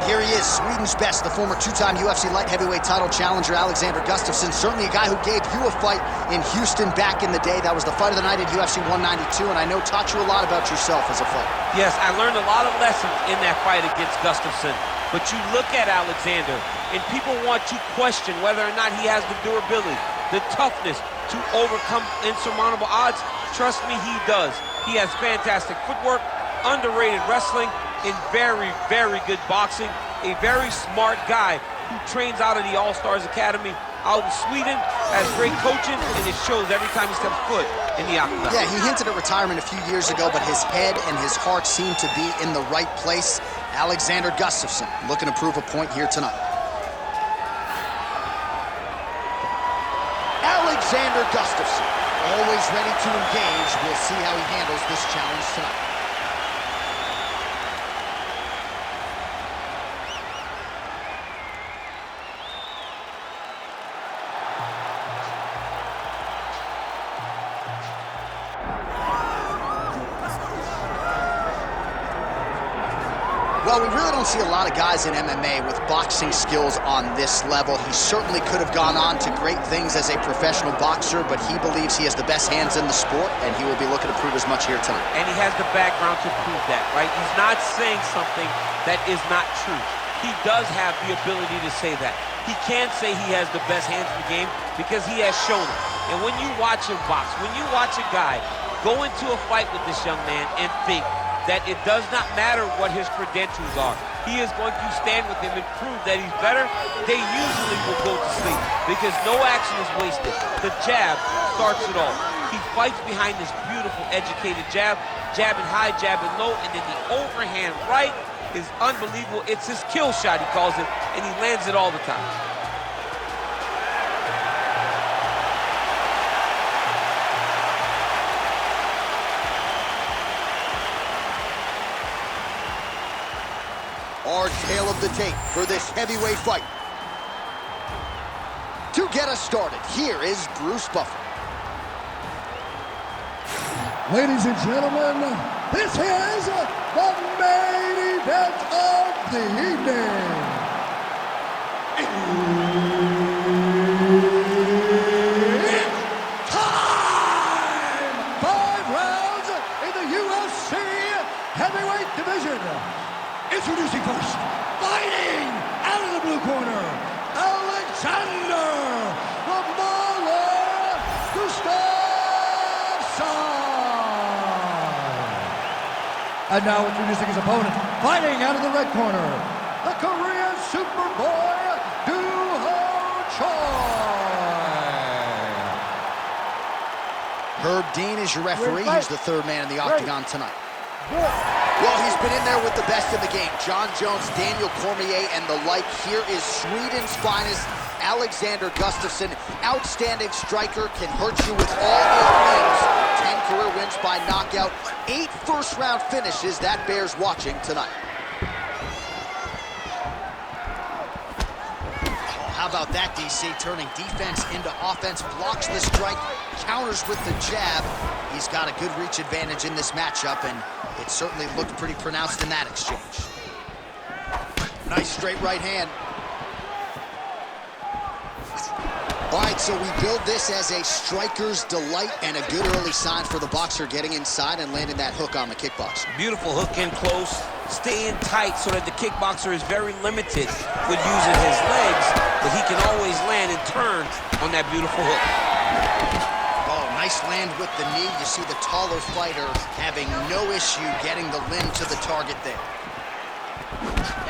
here he is, Sweden's best, the former two-time UFC light heavyweight title challenger, Alexander Gustafsson. Certainly a guy who gave you a fight in Houston back in the day. That was the fight of the night at UFC 192, and I know taught you a lot about yourself as a fighter. Yes, I learned a lot of lessons in that fight against Gustafsson. But you look at Alexander, and people want to question whether or not he has the durability, the toughness to overcome insurmountable odds. Trust me, he does. He has fantastic footwork, underrated wrestling, and very, very good boxing. A very smart guy who trains out of the All-Stars Academy out in Sweden, has great coaching, and it shows every time he steps foot in the octagon. Yeah, he hinted at retirement a few years ago, but his head and his heart seem to be in the right place. Alexander Gustafsson looking to prove a point here tonight. Alexander Gustafsson, always ready to engage. We'll see how he handles this challenge tonight. Well, we really don't see a lot of guys in MMA with boxing skills on this level. He certainly could have gone on to great things as a professional boxer, but he believes he has the best hands in the sport, and he will be looking to prove as much here tonight. And he has the background to prove that, right? He's not saying something that is not true. He does have the ability to say that. He can say he has the best hands in the game because he has shown it. And when you watch him box, when you watch a guy go into a fight with this young man and think that it does not matter what his credentials are, he is going to stand with him and prove that he's better, they usually will go to sleep because no action is wasted. The jab starts it all. He fights behind this beautiful, educated jab, jabbing high, jabbing low, and then the overhand right is unbelievable. It's his kill shot, he calls it, and he lands it all the time. Our tale of the tape for this heavyweight fight. To get us started, here is Bruce Buffer. Ladies and gentlemen, this is the main event of the evening. It's time! 5 rounds in the UFC heavyweight division. Introducing first, fighting out of the blue corner, Alexander Gustafsson. And now introducing his opponent, fighting out of the red corner, the Korean Superboy, Doo-Ho Choi. Herb Dean is your referee. He's the third man in the octagon tonight. Well, he's been in there with the best in the game. John Jones, Daniel Cormier, and the like. Here is Sweden's finest, Alexander Gustafsson. Outstanding striker, can hurt you with all 8 wins. 10 career wins by knockout. 8 first-round finishes. That bears watching tonight. Oh, how about that, DC? Turning defense into offense, blocks the strike, counters with the jab. He's got a good reach advantage in this matchup, and it certainly looked pretty pronounced in that exchange. Nice straight right hand. All right, so we build this as a striker's delight and a good early sign for the boxer getting inside and landing that hook on the kickboxer. Beautiful hook in close, staying tight so that the kickboxer is very limited with using his legs, but he can always land and turn on that beautiful hook. Nice land with the knee. You see the taller fighter having no issue getting the limb to the target there.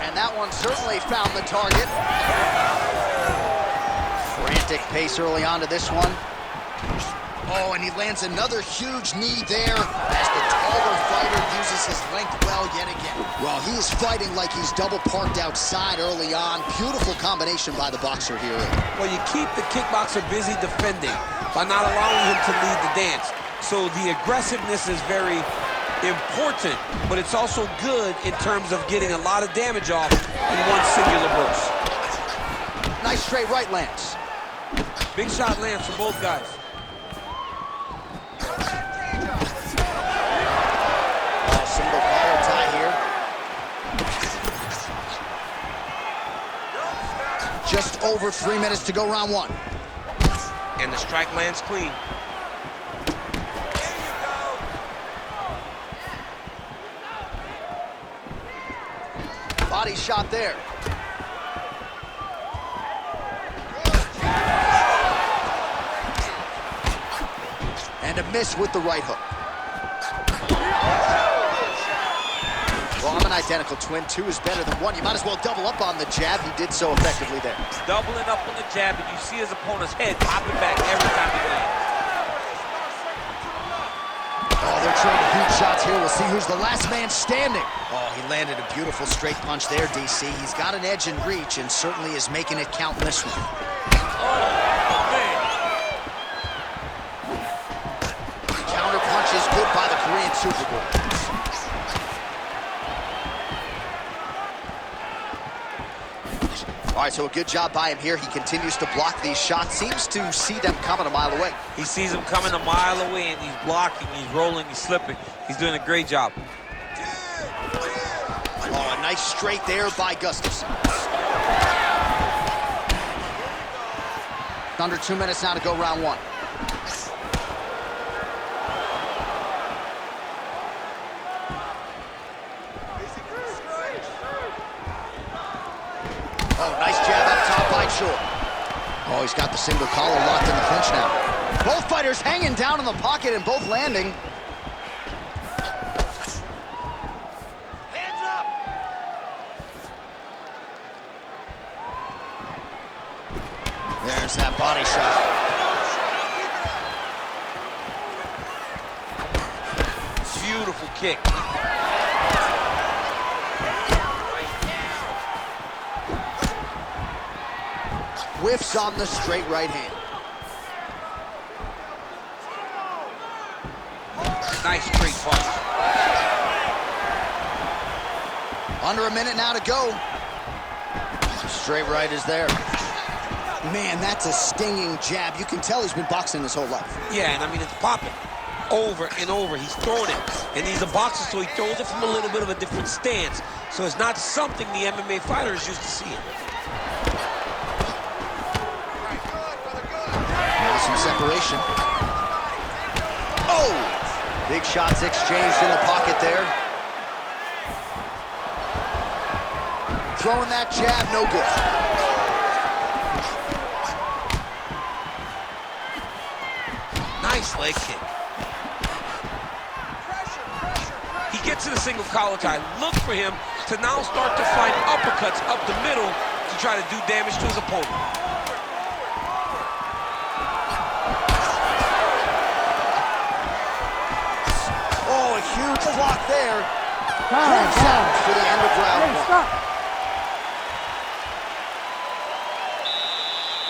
And that one certainly found the target. Frantic pace early on to this one. Oh, and he lands another huge knee there as the taller fighter uses his length well yet again. Well, he is fighting like he's double parked outside early on. Beautiful combination by the boxer here. Well, you keep the kickboxer busy defending by not allowing him to lead the dance. So the aggressiveness is very important, but it's also good in terms of getting a lot of damage off in one singular burst. Nice straight right lands. Big shot lands for both guys. Single collar tie here. Just over 3 minutes to go, round one. And the strike lands clean. Body shot there. And a miss with the right hook. Well, I'm an identical twin. 2 is better than 1. You might as well double up on the jab. He did so effectively there. Doubling up on the jab, and you see his opponent's head popping back every time he lands. Oh, they're trading huge shots here. We'll see who's the last man standing. Oh, he landed a beautiful straight punch there, DC. He's got an edge in reach and certainly is making it count in this one. Oh, man. Counter punch is good by the Korean Superboy. All right, so a good job by him here. He continues to block these shots. Seems to see them coming a mile away. He sees them coming a mile away, and he's blocking, he's rolling, he's slipping. He's doing a great job. Oh, a nice straight there by Gustafsson. Under 2 minutes now to go, round one. Oh, nice jab up top by Shore. Oh, he's got the single collar locked in the clinch now. Both fighters hanging down in the pocket and both landing. Hands up! There's that body shot. Beautiful kick. Whiffs on the straight right hand. Nice straight punch. Under a minute now to go. Straight right is there. Man, that's a stinging jab. You can tell he's been boxing his whole life. Yeah, and I mean, it's popping over and over. He's throwing it, and he's a boxer, so he throws it from a little bit of a different stance. So it's not something the MMA fighter is used to seeing. Some separation. Oh! Big shots exchanged in the pocket there. Throwing that jab, no good. Nice leg kick. He gets to the single collar tie. Look for him to now start to find uppercuts up the middle to try to do damage to his opponent. Huge block there. Huge sound for the end of round one. Stop.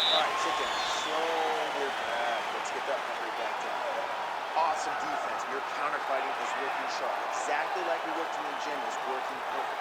All right, sit down. Shoulder back. Let's get that memory back down. Awesome defense. Your counter fighting is working sharp. Exactly like we worked in the gym is working perfect.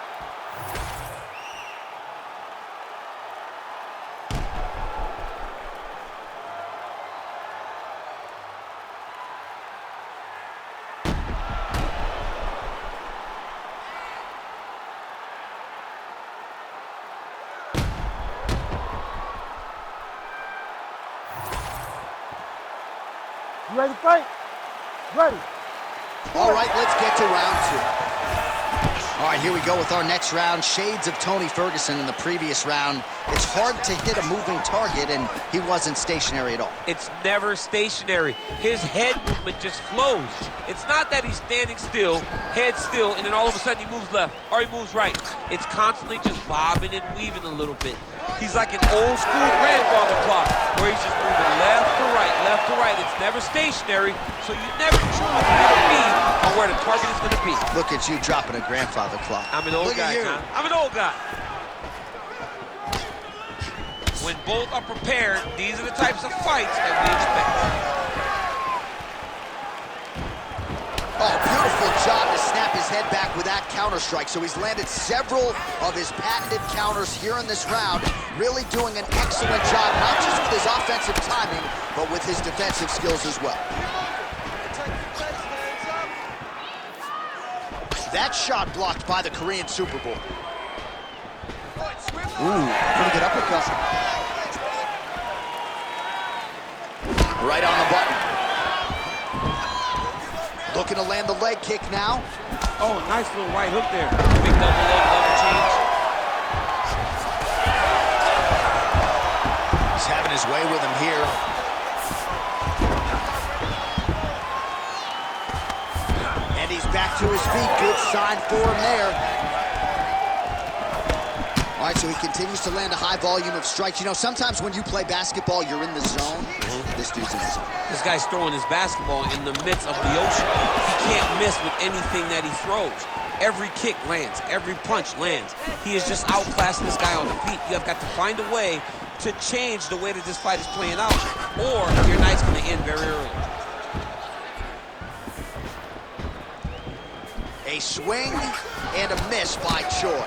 You ready to fight? Ready. All right, let's get to round two. All right, here we go with our next round. Shades of Tony Ferguson in the previous round. It's hard to hit a moving target, and he wasn't stationary at all. It's never stationary. His head movement just flows. It's not that he's standing still, head still, and then all of a sudden he moves left or he moves right. It's constantly just bobbing and weaving a little bit. He's like an old school grandfather clock where he's just moving left to right, left to right. It's never stationary, so you never truly get a read on where the target is going to be. Look at you dropping a grandfather clock. I'm an old guy, John. I'm an old guy. When both are prepared, these are the types of fights that we expect. Oh, beautiful job to snap his head back with that counter strike. So he's landed several of his patented counters here in this round, really doing an excellent job, not just with his offensive timing, but with his defensive skills as well. That shot blocked by the Korean Superboy. Ooh, pretty good uppercut. Right on the button. Looking to land the leg kick now. Oh, nice little right hook there. Big double leg, double change. He's having his way with him here. And he's back to his feet. Good sign for him there. All right, so he continues to land a high volume of strikes. You know, sometimes when you play basketball, you're in the zone. This dude's in the zone. This guy's throwing his basketball in the midst of the ocean. He can't miss with anything that he throws. Every kick lands. Every punch lands. He is just outclassing this guy on the feet. You have got to find a way to change the way that this fight is playing out, or your night's going to end very early. A swing and a miss by Choi.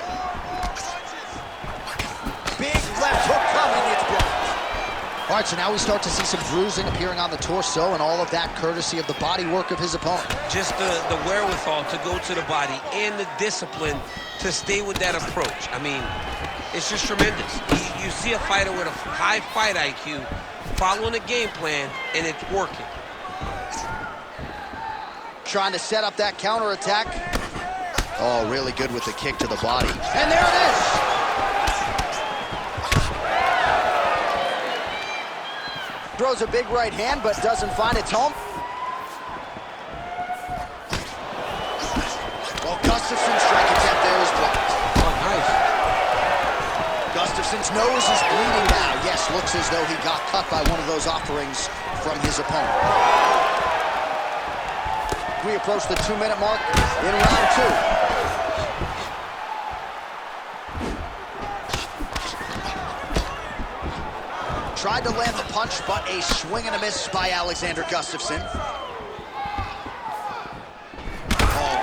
Big left hook coming, it's blocked. All right, so now we start to see some bruising appearing on the torso, and all of that courtesy of the body work of his opponent. Just the wherewithal to go to the body and the discipline to stay with that approach. I mean, it's just tremendous. You see a fighter with a high fight IQ following a game plan, and it's working. Trying to set up that counterattack. Oh, really good with the kick to the body. And there it is! Throws a big right hand, but doesn't find its home. Well, Gustafson's strike attempt there is blocked. Oh, nice. Gustafson's nose is bleeding now. Yes, looks as though he got cut by one of those offerings from his opponent. We approach the 2-minute mark in round 2. Tried to land the punch, but a swing and a miss by Alexander Gustafsson. Oh,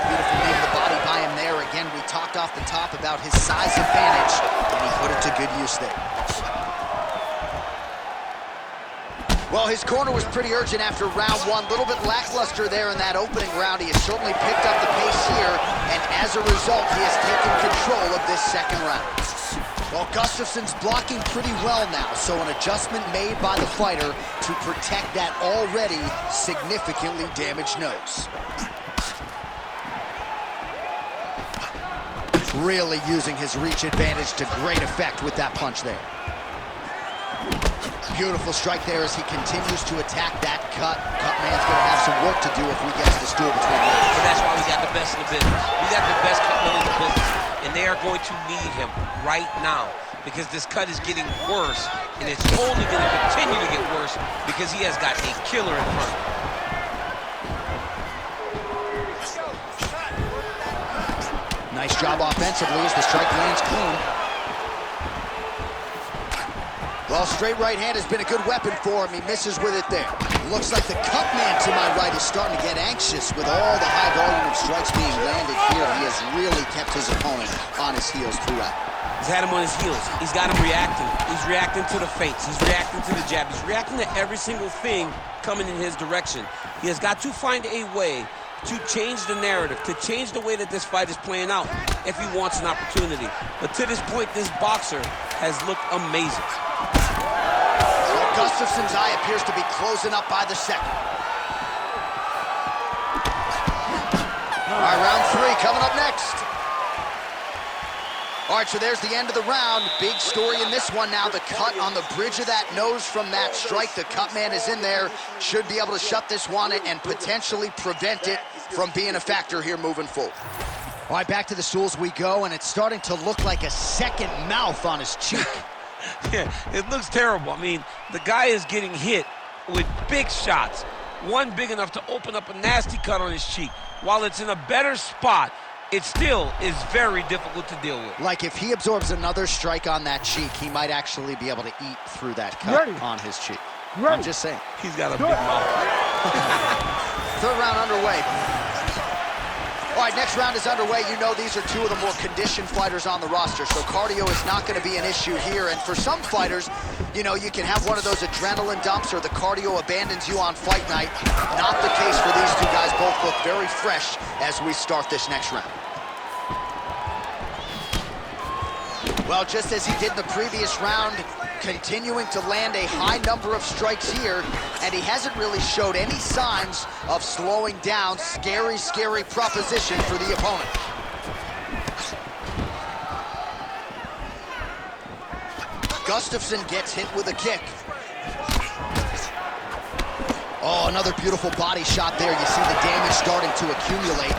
beautiful knee to the body by him there. Again, we talked off the top about his size advantage, and he put it to good use there. Well, his corner was pretty urgent after round 1. A little bit lackluster there in that opening round. He has certainly picked up the pace here, and as a result, he has taken control of this second round. Well, Gustafsson's blocking pretty well now, so an adjustment made by the fighter to protect that already significantly damaged nose. Really using his reach advantage to great effect with that punch there. Beautiful strike there as he continues to attack that cut. Cutman's going to have some work to do if we get to the stool between legs. But that's why we got the best in the business. We got the best cutman in the business. And they are going to need him right now because this cut is getting worse, and it's only going to continue to get worse because he has got a killer in front of him. Nice job offensively as the strike lands clean. Well, straight right hand has been a good weapon for him. He misses with it there. Looks like the cut man to my right is starting to get anxious with all the high volume of strikes being landed here. He has really kept his opponent on his heels throughout. He's had him on his heels. He's got him reacting. He's reacting to the feints. He's reacting to the jab. He's reacting to every single thing coming in his direction. He has got to find a way to change the narrative, to change the way that this fight is playing out if he wants an opportunity. But to this point, this boxer has looked amazing. Well, Gustafsson's eye appears to be closing up by the second. All right, round 3 coming up next. All right, so there's the end of the round. Big story in this one now. The cut on the bridge of that nose from that strike. The cut man is in there. Should be able to shut this one and potentially prevent it from being a factor here moving forward. All right, back to the stools we go, and it's starting to look like a second mouth on his cheek. Yeah, it looks terrible. I mean, the guy is getting hit with big shots. One big enough to open up a nasty cut on his cheek. While it's in a better spot, it still is very difficult to deal with. Like if he absorbs another strike on that cheek, he might actually be able to eat through that cut on his cheek. I'm just saying. He's got a big mouth. Third round underway. All right, next round is underway. You know these are two of the more conditioned fighters on the roster, so cardio is not going to be an issue here. And for some fighters, you know, you can have one of those adrenaline dumps or the cardio abandons you on fight night. Not the case for these two guys. Both look very fresh as we start this next round. Well, just as he did in the previous round, continuing to land a high number of strikes here, and he hasn't really showed any signs of slowing down. Scary, scary proposition for the opponent. Gustafsson gets hit with a kick. Oh, another beautiful body shot there. You see the damage starting to accumulate.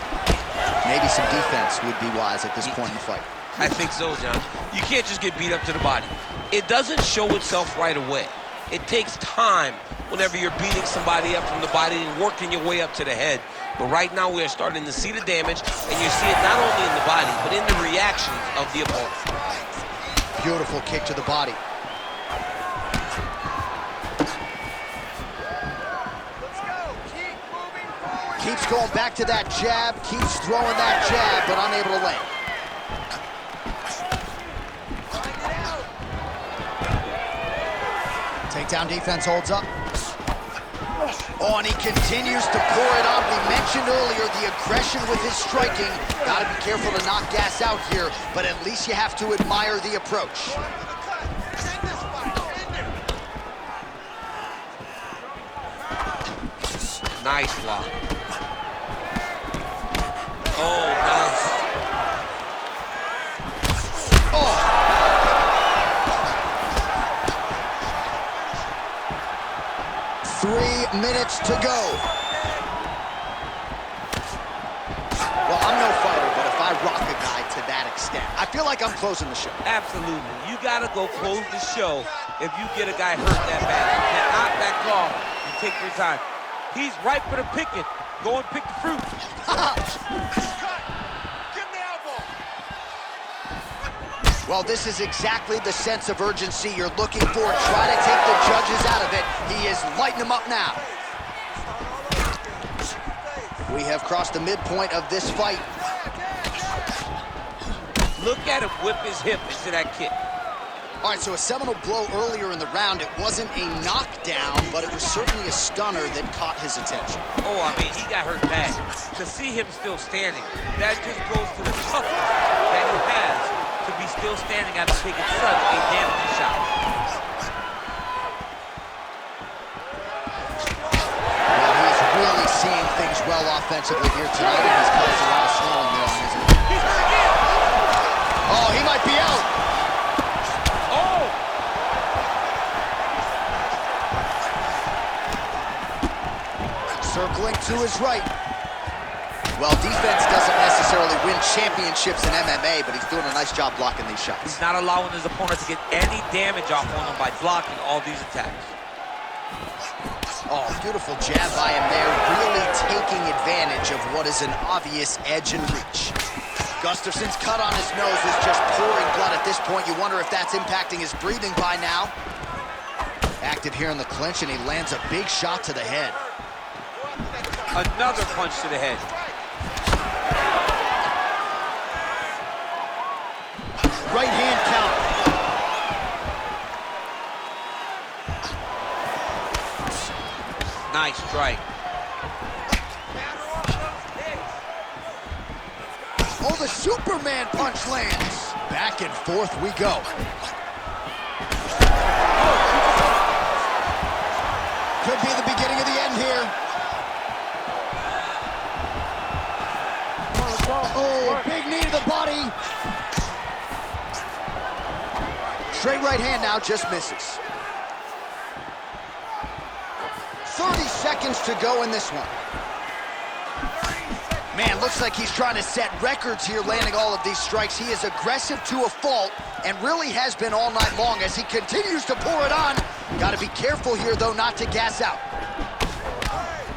Maybe some defense would be wise at this point in the fight. I think so, John. You can't just get beat up to the body. It doesn't show itself right away. It takes time whenever you're beating somebody up from the body and working your way up to the head. But right now we are starting to see the damage, and you see it not only in the body, but in the reactions of the opponent. Beautiful kick to the body. Keeps going back to that jab, keeps throwing that jab, but unable to land. Takedown defense holds up. Oh, and he continues to pour it on. We mentioned earlier the aggression with his striking. Got to be careful to not gas out here, but at least you have to admire the approach. Nice block. Oh, nice. Oh! 3 minutes to go. Well, I'm no fighter, but if I rock a guy to that extent, I feel like I'm closing the show. Absolutely. You got to go close the show if you get a guy hurt that bad. You cannot back off and take your time. He's ripe for the picking. Go and pick the fruit. Well, this is exactly the sense of urgency you're looking for. Try to take the judges out of it. He is lighting them up now. We have crossed the midpoint of this fight. Look at him whip his hip into that kick. All right, so a seminal blow earlier in the round. It wasn't a knockdown, but it was certainly a stunner that caught his attention. Oh, I mean, he got hurt bad. To see him still standing, that just goes to the toughness that he has to be still standing after taking such a damaging shot. Well, he's really seeing things well offensively here tonight, and he's caused a lot of slowing there on his end. Oh, he might be out. Circling to his right. Well, defense doesn't necessarily win championships in MMA, but he's doing a nice job blocking these shots. He's not allowing his opponent to get any damage off on him by blocking all these attacks. Oh, beautiful jab by him there, really taking advantage of what is an obvious edge and reach. Gustafsson's cut on his nose is just pouring blood at this point. You wonder if that's impacting his breathing by now. Active here in the clinch, and he lands a big shot to the head. Another punch to the head. Right hand counter. Nice strike. Oh, the Superman punch lands. Back and forth we go. Could be the beginning of the end here. Oh, big knee to the body. Straight right hand now, just misses. 30 seconds to go in this one. Man, looks like he's trying to set records here, landing all of these strikes. He is aggressive to a fault and really has been all night long as he continues to pour it on. Got to be careful here, though, not to gas out.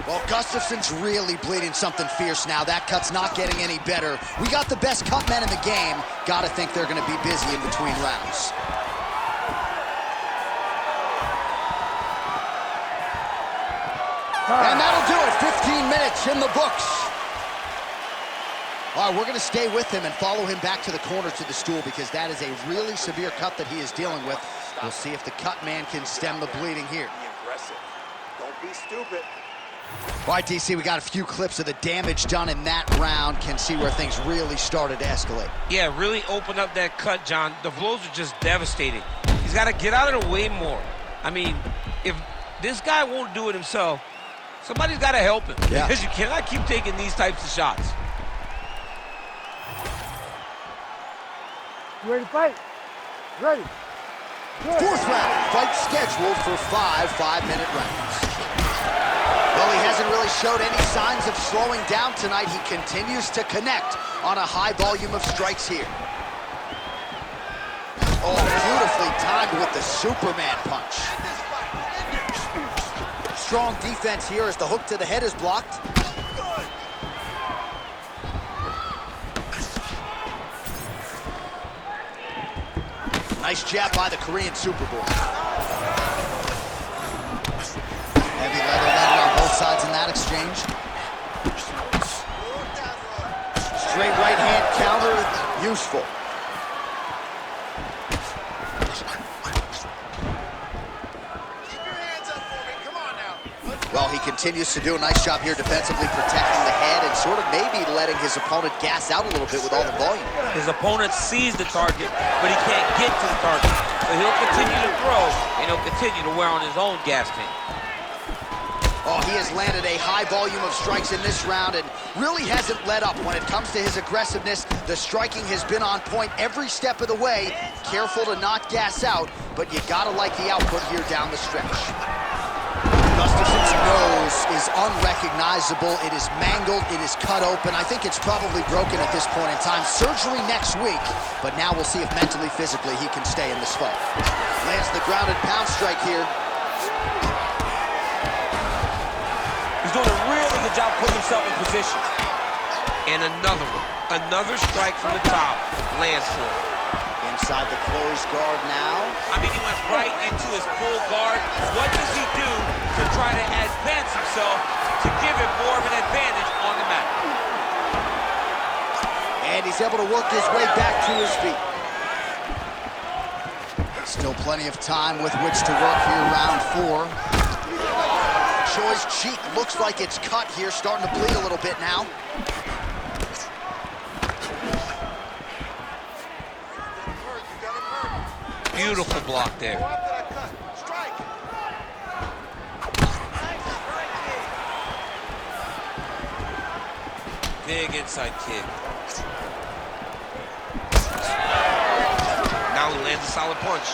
Well, Gustafsson's really bleeding something fierce now. That cut's not getting any better. We got the best cut men in the game. Got to think they're going to be busy in between rounds. And that'll do it. 15 minutes in the books. All right, we're going to stay with him and follow him back to the corner to the stool because that is a really severe cut that he is dealing with. We'll see if the cut man can stem the bleeding here. Be aggressive. Don't be stupid. All right, DC, we got a few clips of the damage done in that round. Can see where things really started to escalate. Yeah, really opened up that cut, John. The blows are just devastating. He's got to get out of the way more. I mean, if this guy won't do it himself, somebody's got to help him. Yeah. Because you cannot keep taking these types of shots. You ready to fight? Ready. Good. Fourth round, fight scheduled for 5 5-minute rounds. Well, he hasn't really showed any signs of slowing down tonight. He continues to connect on a high volume of strikes here. Oh, beautifully timed with the Superman punch. Strong defense here as the hook to the head is blocked. Nice jab by the Korean Superboy. Heavy leather landed on both sides in that exchange. Straight right hand counter, useful. Keep your hands up for me. Come on now. Well, he continues to do a nice job here defensively protecting the head and sort of maybe letting his opponent gas out a little bit with all the volume. His opponent sees the target, but he can't get to the target. So he'll continue to throw, and he'll continue to wear on his own gas tank. Oh, he has landed a high volume of strikes in this round and really hasn't let up when it comes to his aggressiveness. The striking has been on point every step of the way. Careful to not gas out, but you gotta like the output here down the stretch. Gustafson's nose is unrecognizable. It is mangled. It is cut open. I think it's probably broken at this point in time. Surgery next week, but now we'll see if mentally, physically, he can stay in this fight. Lands the grounded pound strike here. He's doing a really good job putting himself in position. And another one. Another strike from the top. Lands for him. Inside the closed guard now. I mean, he went right into his full guard. What does he do to try to advance himself to give him more of an advantage on the mat? And he's able to work his way back to his feet. Still plenty of time with which to work here, round 4. Choi's cheek looks like it's cut here, starting to bleed a little bit now. Beautiful block there. Go after that cut. Strike. Big inside kick. Now he lands a solid punch.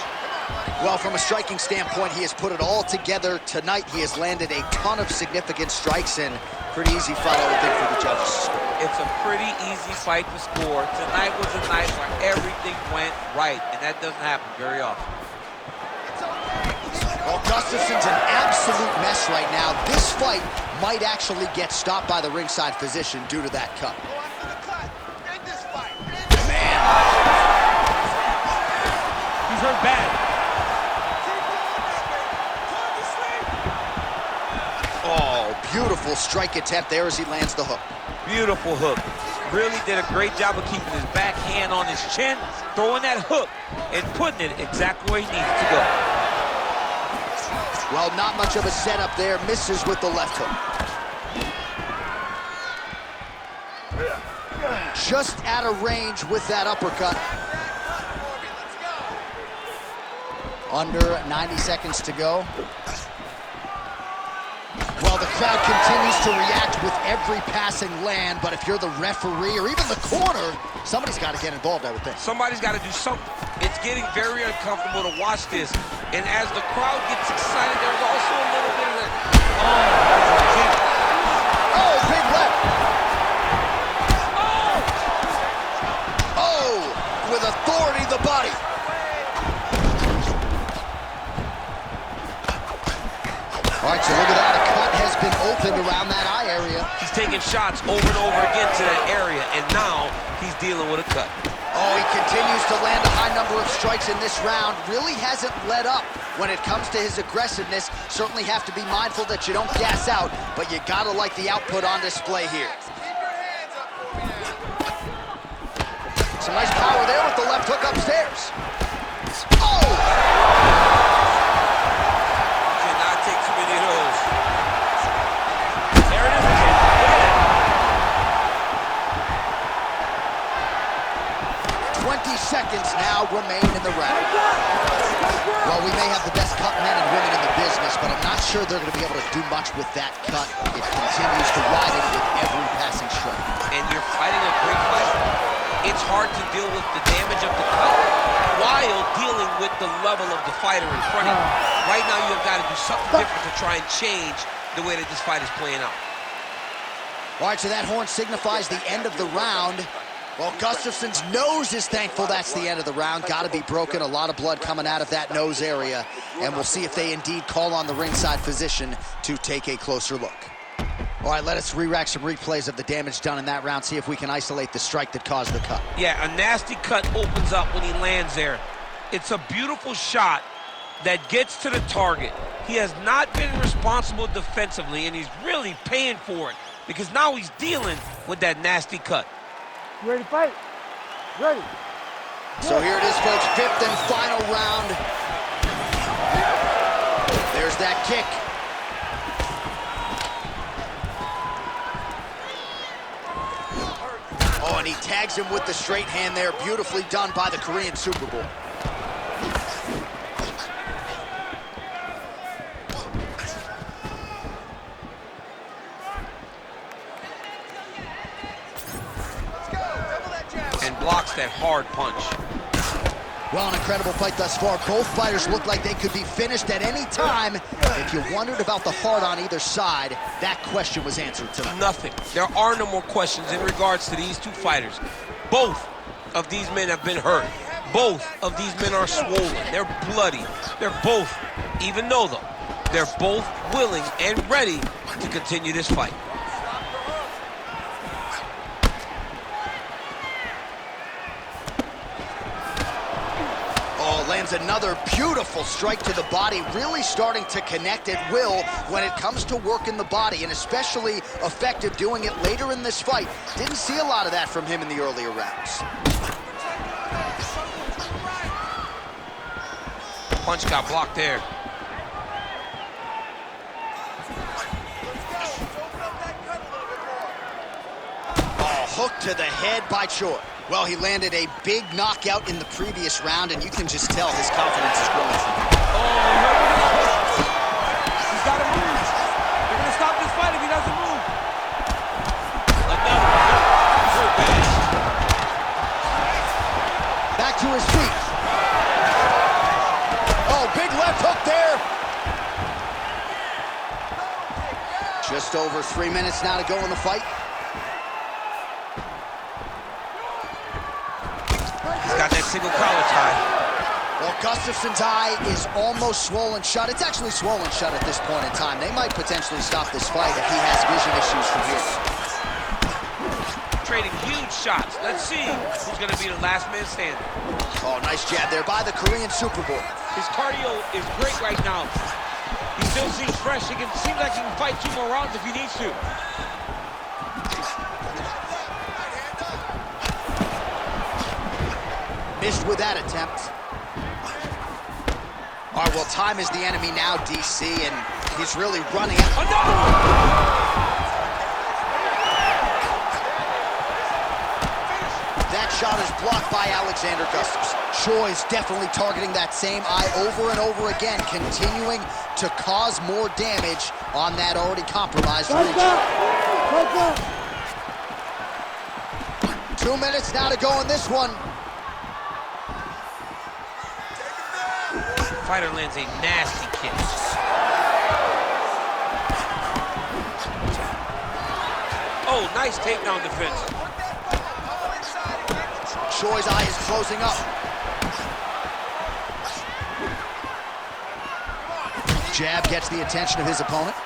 Well, from a striking standpoint, he has put it all together tonight. He has landed a ton of significant strikes and pretty easy fight, I would think, for the judges. It's a pretty easy fight to score. Tonight was a night where everything went right, and that doesn't happen very often. Well, Gustafson's an absolute mess right now. This fight might actually get stopped by the ringside physician due to that cut. Go after the cut. End this fight. Man. He's hurt bad. Oh, beautiful strike attempt there as he lands the hook. Beautiful hook. Really did a great job of keeping his back hand on his chin, throwing that hook, and putting it exactly where he needed to go. Well, not much of a setup there. Misses with the left hook. Just out of range with that uppercut. Under 90 seconds to go. Well, the crowd continues to react with every passing land, but if you're the referee or even the corner, somebody's got to get involved, I would think. Somebody's got to do something. It's getting very uncomfortable to watch this, and as the crowd gets excited, there's also a little bit of that. Oh, big left. Oh, with authority, the body. All right, so look at that. A cut has been opened around that eye area. He's taking shots over and over again to that area, and now he's dealing with a cut. Oh, he continues to land a high number of strikes in this round. Really hasn't let up when it comes to his aggressiveness. Certainly have to be mindful that you don't gas out, but you gotta like the output on display here. Keep your hands up for me now. Some nice power there with the left hook upstairs. Oh! Cannot take too many of those. minutes now remain in the round. Well, we may have the best cut men and women in the business, but I'm not sure they're going to be able to do much with that cut. It continues to widen with every passing stroke. And you're fighting a great fight. It's hard to deal with the damage of the cut while dealing with the level of the fighter in front of you. Right now, you've got to do something different to try and change the way that this fight is playing out. All right, so that horn signifies the end of the round. Well, Gustafsson's nose is thankful that's the end of the round. Got to be broken. A lot of blood coming out of that nose area. And we'll see if they indeed call on the ringside physician to take a closer look. All right, let us re-rack some replays of the damage done in that round, see if we can isolate the strike that caused the cut. Yeah, a nasty cut opens up when he lands there. It's a beautiful shot that gets to the target. He has not been responsible defensively, and he's really paying for it because now he's dealing with that nasty cut. You ready to fight? Ready. So here it is, folks, fifth and final round. There's that kick. Oh, and he tags him with the straight hand there. Beautifully done by the Korean Superboy. And blocks that hard punch. Well, an incredible fight thus far. Both fighters look like they could be finished at any time. If you wondered about the heart on either side, that question was answered tonight. Nothing. There are no more questions in regards to these two fighters. Both of these men have been hurt. Both of these men are swollen. They're bloody. They're both, even though they're both willing and ready to continue this fight. Lands another beautiful strike to the body, really starting to connect at will when it comes to working the body, and especially effective doing it later in this fight. Didn't see a lot of that from him in the earlier rounds. Punch got blocked there. Oh, hook to the head by Choi. Well, he landed a big knockout in the previous round, and you can just tell his confidence is growing from him. Oh, he's got to move. They're going to stop this fight if he doesn't move. Back to his feet. Oh, big left hook there. Just over 3 minutes now to go in the fight. Got that single collar tie. Well, Gustafsson's eye is almost swollen shut. It's actually swollen shut at this point in time. They might potentially stop this fight if he has vision issues from here. Trading huge shots. Let's see who's going to be the last man standing. Oh, nice jab there by the Korean Superboy. His cardio is great right now. He still seems fresh. Seems like he can fight 2 more rounds if he needs to. Missed with that attempt. All right, well, time is the enemy now, DC, and he's really running out. Another one! That shot is blocked by Alexander Gustafsson. Choi's definitely targeting that same eye over and over again, continuing to cause more damage on that already compromised region. 2 minutes now to go in this one. Fighter lands a nasty kick. Oh, nice takedown defense. Choi's eye is closing up. Jab gets the attention of his opponent.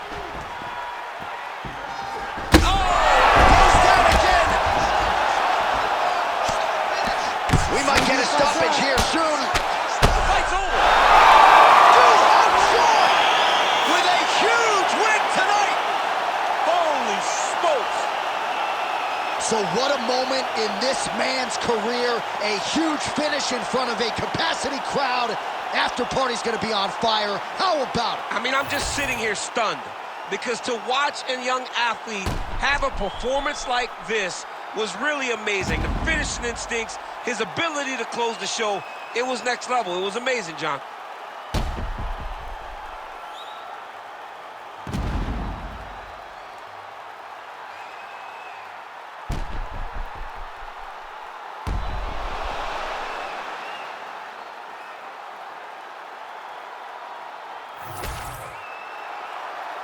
Oh! Goes down again! We might get a stoppage here soon. The fight's over. With a huge win tonight! Holy smokes! So what a moment in this man's career. A huge finish in front of a capacity crowd. After party's gonna be on fire. How about it? I mean, I'm just sitting here stunned because to watch a young athlete have a performance like this was really amazing. The finishing instincts, his ability to close the show, it was next level. It was amazing, John.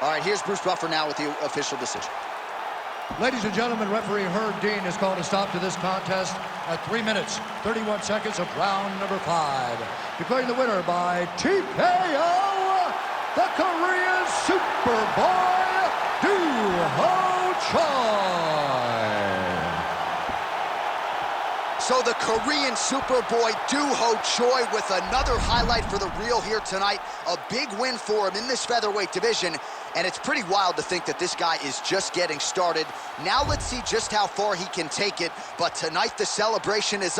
All right, here's Bruce Buffer now with the official decision. Ladies and gentlemen, referee Herb Dean has called a stop to this contest at 3 minutes, 31 seconds of round number 5. Declaring the winner by TKO, the Korean Superboy, Doo-Ho Choi. So the Korean Superboy Doo-Ho Choi with another highlight for the reel here tonight. A big win for him in this featherweight division. And it's pretty wild to think that this guy is just getting started. Now let's see just how far he can take it. But tonight the celebration is